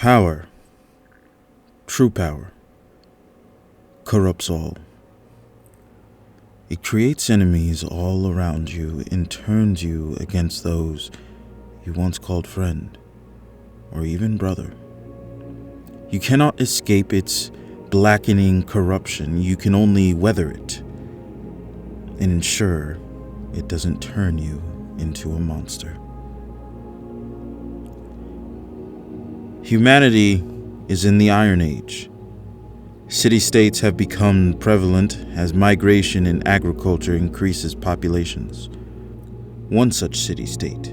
Power, true power, corrupts all. It creates enemies all around you and turns you against those you once called friend or even brother. You cannot escape its blackening corruption. You can only weather it and ensure it doesn't turn you into a monster. Humanity is in the Iron Age. City-states have become prevalent as migration and agriculture increases populations. One such city-state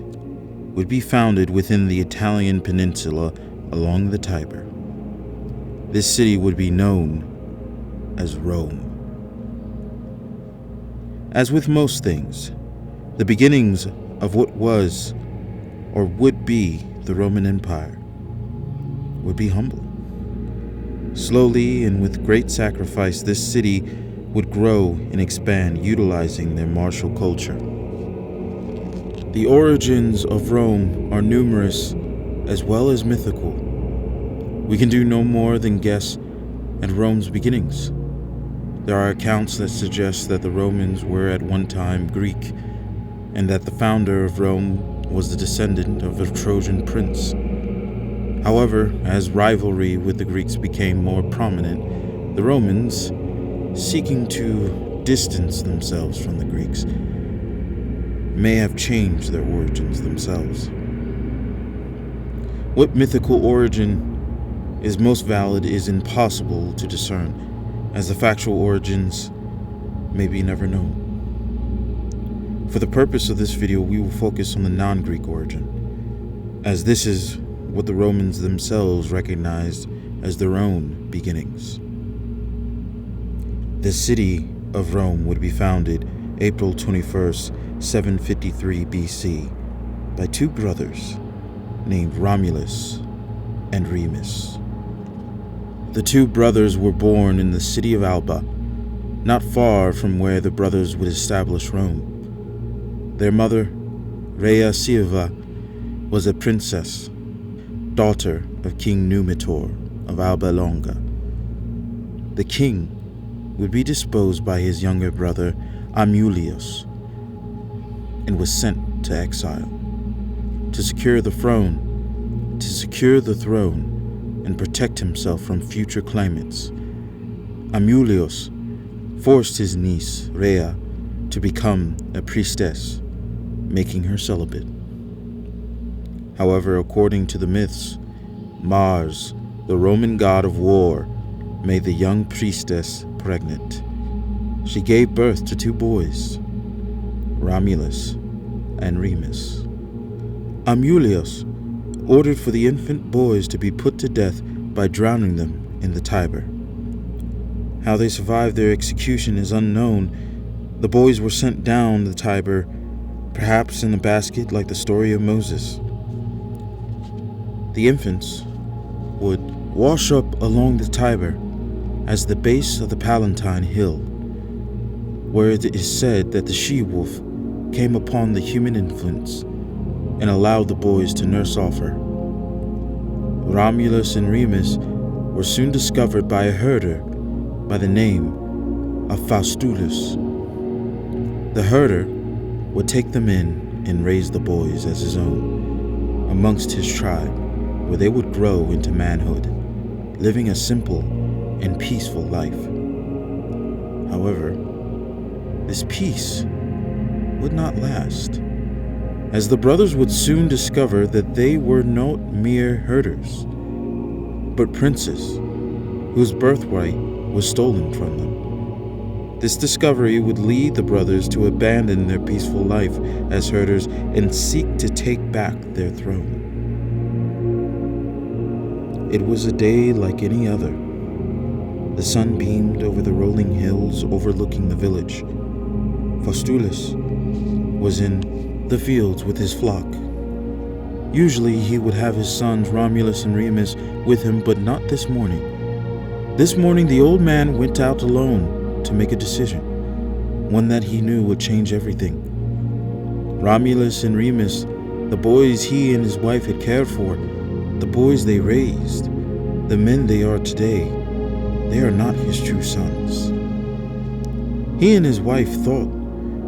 would be founded within the Italian peninsula along the Tiber. This city would be known as Rome. As with most things, the beginnings of what was or would be the Roman Empire would be humble. Slowly and with great sacrifice, this city would grow and expand, utilizing their martial culture. The origins of Rome are numerous as well as mythical. We can do no more than guess at Rome's beginnings. There are accounts that suggest that the Romans were at one time Greek, and that the founder of Rome was the descendant of a Trojan prince. However, as rivalry with the Greeks became more prominent, the Romans, seeking to distance themselves from the Greeks, may have changed their origins themselves. What mythical origin is most valid is impossible to discern, as the factual origins may be never known. For the purpose of this video, we will focus on the non-Greek origin, as this is what the Romans themselves recognized as their own beginnings. The city of Rome would be founded April 21st, 753 BC by two brothers named Romulus and Remus. The two brothers were born in the city of Alba, not far from where the brothers would establish Rome. Their mother, Rhea Silva, was a princess, daughter of King Numitor of Alba Longa. The king would be deposed by his younger brother Amulius and was sent to exile. To secure the throne and protect himself from future claimants, Amulius forced his niece Rhea to become a priestess, making her celibate. However, according to the myths, Mars, the Roman god of war, made the young priestess pregnant. She gave birth to two boys, Romulus and Remus. Amulius ordered for the infant boys to be put to death by drowning them in the Tiber. How they survived their execution is unknown. The boys were sent down the Tiber, perhaps in a basket like the story of Moses. The infants would wash up along the Tiber as the base of the Palatine Hill, where it is said that the she-wolf came upon the human infants and allowed the boys to nurse off her. Romulus and Remus were soon discovered by a herder by the name of Faustulus. The herder would take them in and raise the boys as his own amongst his tribe, where they would grow into manhood, living a simple and peaceful life. However, this peace would not last, as the brothers would soon discover that they were not mere herders, but princes whose birthright was stolen from them. This discovery would lead the brothers to abandon their peaceful life as herders and seek to take back their throne. It was a day like any other. The sun beamed over the rolling hills overlooking the village. Faustulus was in the fields with his flock. Usually he would have his sons Romulus and Remus with him, but not this morning. This morning the old man went out alone to make a decision, one that he knew would change everything. Romulus and Remus, the boys he and his wife had cared for, the boys they raised, the men they are today, they are not his true sons. He and his wife thought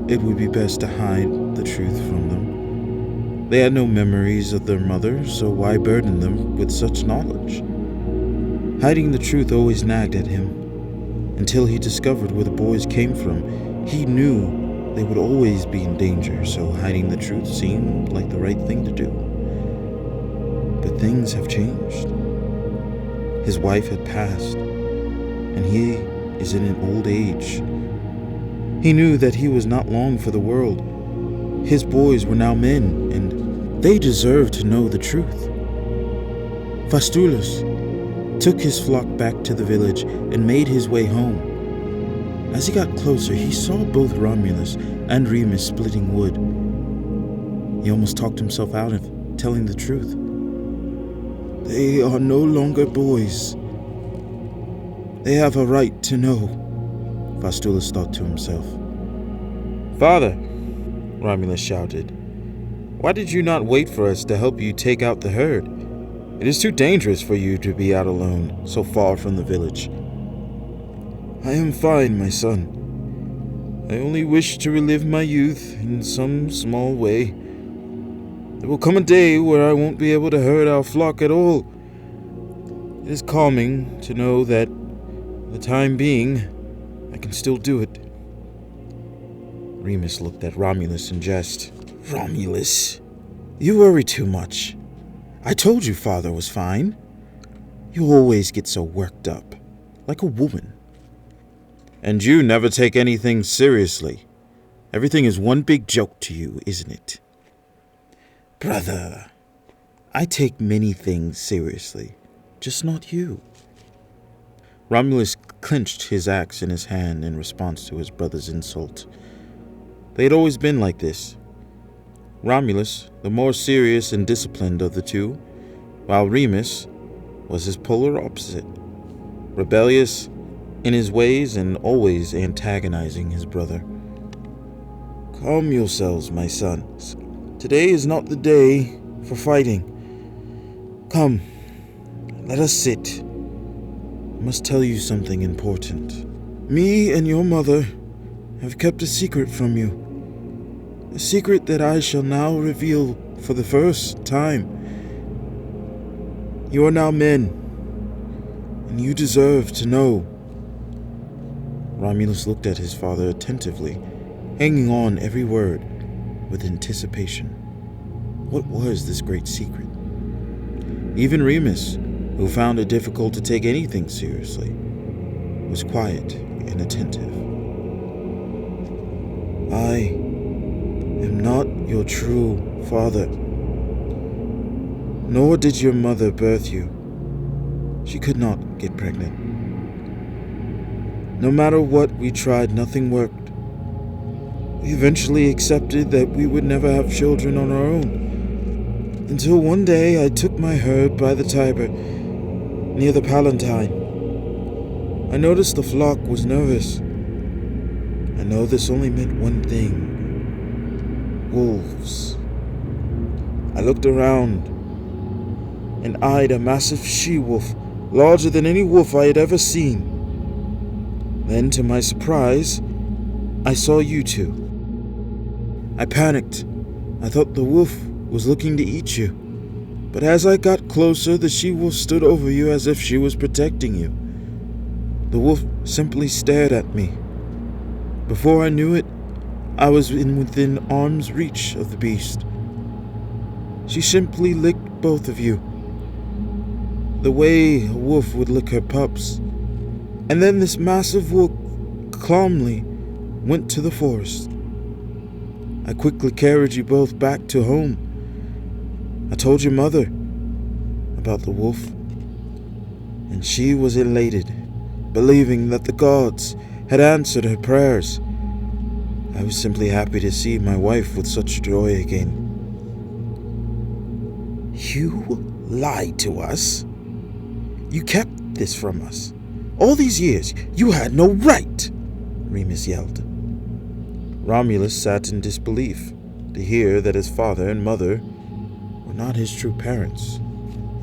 it would be best to hide the truth from them. They had no memories of their mother, so why burden them with such knowledge? Hiding the truth always nagged at him. Until he discovered where the boys came from, he knew they would always be in danger, so hiding the truth seemed like the right thing to do. But things have changed. His wife had passed, and he is in an old age. He knew that he was not long for the world. His boys were now men, and they deserved to know the truth. Faustulus took his flock back to the village and made his way home. As he got closer, he saw both Romulus and Remus splitting wood. He almost talked himself out of telling the truth. They are no longer boys. They have a right to know, Faustulus thought to himself. Father, Romulus shouted, why did you not wait for us to help you take out the herd? It is too dangerous for you to be out alone, so far from the village. I am fine, my son. I only wish to relive my youth in some small way. There will come a day where I won't be able to herd our flock at all. It is calming to know that, for the time being, I can still do it. Remus looked at Romulus in jest. Romulus, you worry too much. I told you father was fine. You always get so worked up, like a woman. And you never take anything seriously. Everything is one big joke to you, isn't it? Brother, I take many things seriously, just not you. Romulus clenched his axe in his hand in response to his brother's insult. They had always been like this. Romulus, the more serious and disciplined of the two, while Remus was his polar opposite, rebellious in his ways and always antagonizing his brother. Calm yourselves, my sons. Today is not the day for fighting. Come, let us sit. I must tell you something important. Me and your mother have kept a secret from you. A secret that I shall now reveal for the first time. You are now men, and you deserve to know. Romulus looked at his father attentively, hanging on every word with anticipation. What was this great secret? Even Remus, who found it difficult to take anything seriously, was quiet and attentive. I am not your true father, nor did your mother birth you. She could not get pregnant. No matter what we tried, nothing worked. We eventually accepted that we would never have children on our own, until one day I took my herd by the Tiber, near the Palatine. I noticed the flock was nervous. I know this only meant one thing. Wolves. I looked around and eyed a massive she-wolf, larger than any wolf I had ever seen. Then, to my surprise, I saw you two. I panicked. I thought the wolf was looking to eat you. But as I got closer, the she-wolf stood over you as if she was protecting you. The wolf simply stared at me. Before I knew it, I was within arm's reach of the beast. She simply licked both of you, the way a wolf would lick her pups. And then this massive wolf calmly went to the forest. I quickly carried you both back to home. I told your mother about the wolf, and she was elated, believing that the gods had answered her prayers. I was simply happy to see my wife with such joy again. You lied to us. You kept this from us. All these years, you had no right, Remus yelled. Romulus sat in disbelief to hear that his father and mother were not his true parents.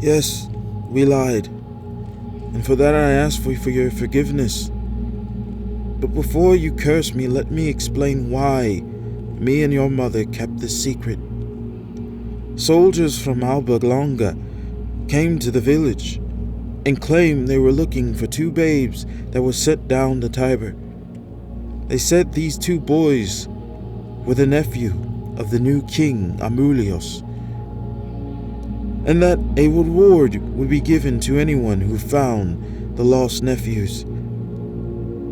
Yes, we lied, and for that I ask for your forgiveness. But before you curse me, let me explain why me and your mother kept this secret. Soldiers from Alba Longa came to the village and claimed they were looking for two babes that were set down the Tiber. They said these two boys were the nephew of the new king, Amulios, and that a reward would be given to anyone who found the lost nephews.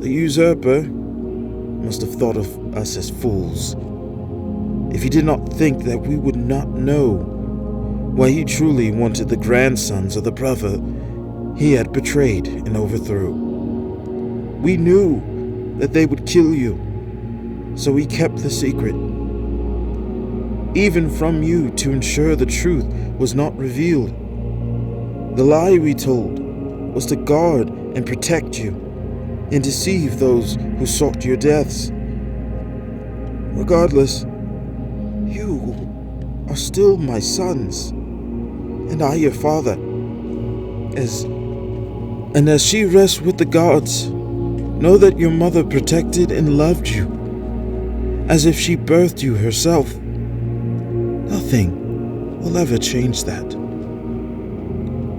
The usurper must have thought of us as fools, if he did not think that we would not know why he truly wanted the grandsons of the brother he had betrayed and overthrew. We knew that they would kill you, so we kept the secret, even from you, to ensure the truth was not revealed. The lie we told was to guard and protect you and deceive those who sought your deaths. Regardless, you are still my sons, and I your father. As she rests with the gods, know that your mother protected and loved you, as if she birthed you herself. Nothing will ever change that.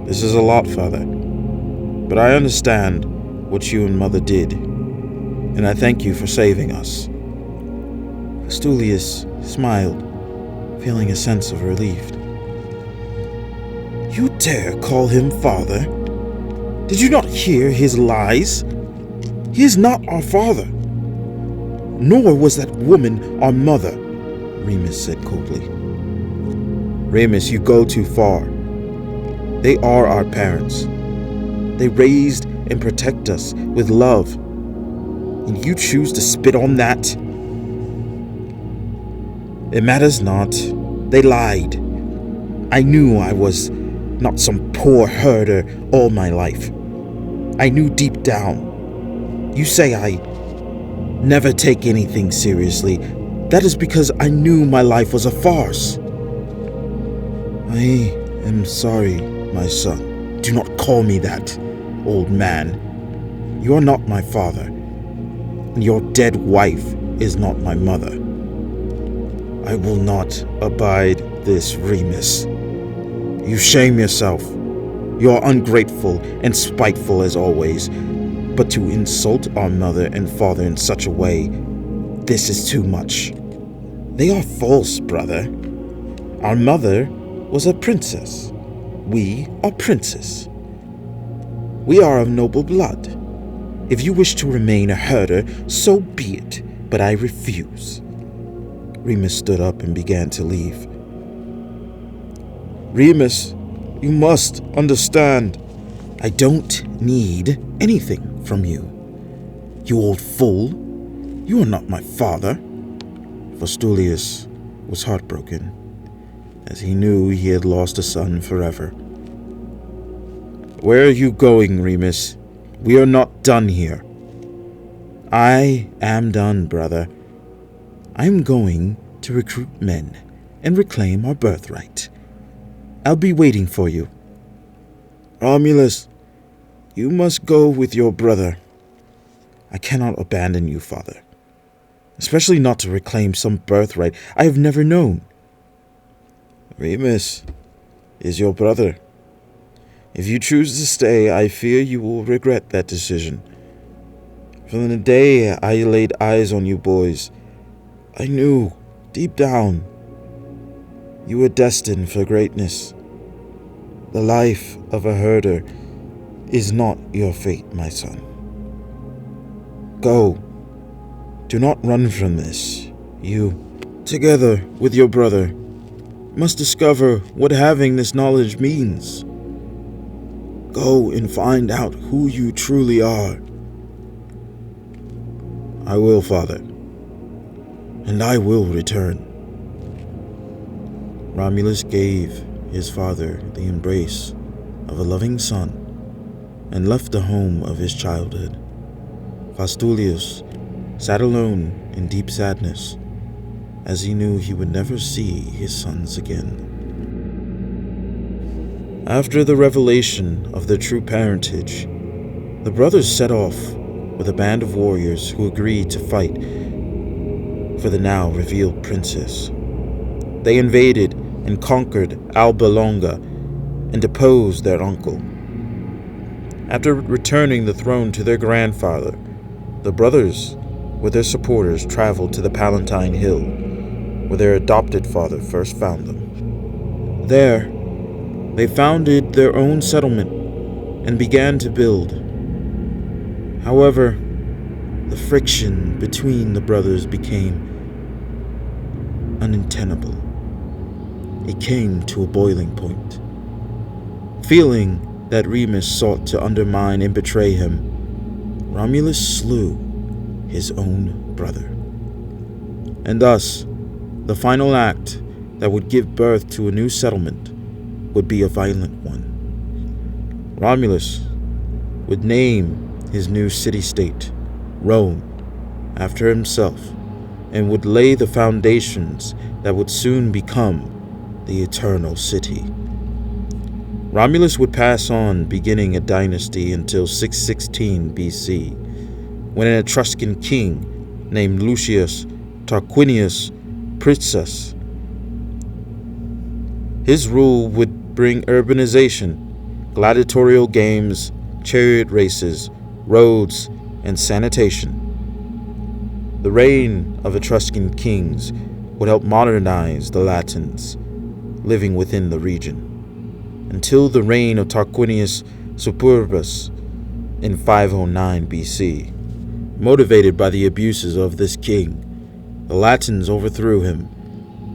This is a lot, Father, but I understand what you and Mother did, and I thank you for saving us. Fastulius smiled, feeling a sense of relief. You dare call him father? Did you not hear his lies? He is not our father, nor was that woman our mother, Remus said coldly. Remus, you go too far. They are our parents. They raised and protect us with love, and you choose to spit on that? It matters not. They lied. I knew I was not some poor herder all my life. I knew deep down. You say I never take anything seriously. That is because I knew my life was a farce. I am sorry, my son. Do not call me that, old man. You are not my father, and your dead wife is not my mother. I will not abide this, Remus. You shame yourself. You are ungrateful and spiteful as always, but to insult our mother and father in such a way, this is too much. They are false, brother. Our mother was a princess. We are princes. We are of noble blood. If you wish to remain a herder, so be it, but I refuse. Remus stood up and began to leave. Remus, you must understand. I don't need anything from you. You old fool. You are not my father. Fastulius was heartbroken, as he knew he had lost a son forever. Where are you going, Remus? We are not done here. I am done, brother. I am going to recruit men and reclaim our birthright. I'll be waiting for you. Romulus, you must go with your brother. I cannot abandon you, father. Especially not to reclaim some birthright I have never known. Remus is your brother. If you choose to stay, I fear you will regret that decision. From the day I laid eyes on you boys, I knew, deep down, you were destined for greatness. The life of a herder is not your fate, my son. Go. Do not run from this. You, together with your brother, must discover what having this knowledge means. Go and find out who you truly are. I will, Father, and I will return. Romulus gave his father the embrace of a loving son and left the home of his childhood. Fastulius sat alone in deep sadness, as he knew he would never see his sons again. After the revelation of their true parentage, the brothers set off with a band of warriors who agreed to fight for the now revealed princess. They invaded and conquered Alba Longa and deposed their uncle. After returning the throne to their grandfather, the brothers, with their supporters, traveled to the Palatine Hill, where their adopted father first found them. There, they founded their own settlement and began to build. However, the friction between the brothers became untenable. It came to a boiling point. Feeling that Remus sought to undermine and betray him, Romulus slew his own brother. And thus, the final act that would give birth to a new settlement would be a violent one. Romulus would name his new city-state Rome after himself and would lay the foundations that would soon become the Eternal City. Romulus would pass on, beginning a dynasty until 616 BC, when an Etruscan king named Lucius Tarquinius Princess. His rule would bring urbanization, gladiatorial games, chariot races, roads, and sanitation. The reign of Etruscan kings would help modernize the Latins living within the region, until the reign of Tarquinius Superbus in 509 BC. Motivated by the abuses of this king, the Latins overthrew him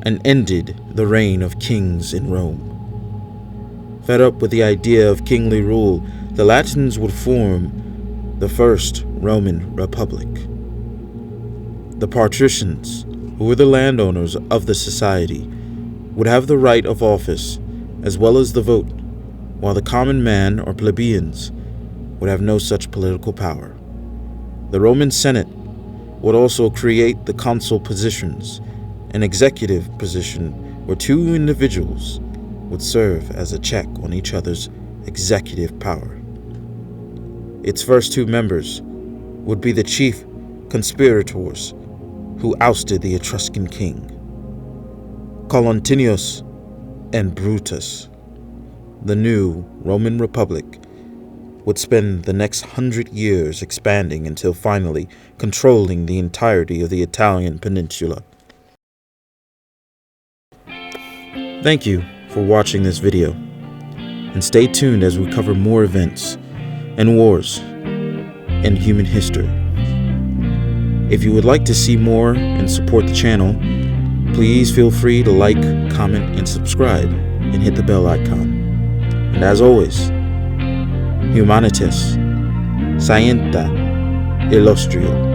and ended the reign of kings in Rome. Fed up with the idea of kingly rule, the Latins would form the first Roman Republic. The patricians, who were the landowners of the society, would have the right of office as well as the vote, while the common man or plebeians would have no such political power. The Roman Senate would also create the consul positions, an executive position where two individuals would serve as a check on each other's executive power. Its first two members would be the chief conspirators who ousted the Etruscan king, Colentinus and Brutus. The new Roman Republic would spend the next 100 years expanding until finally controlling the entirety of the Italian peninsula. Thank you for watching this video, and stay tuned as we cover more events and wars in human history. If you would like to see more and support the channel, please feel free to like, comment, and subscribe, and hit the bell icon. And as always, Humanitas Scientia Illustrio.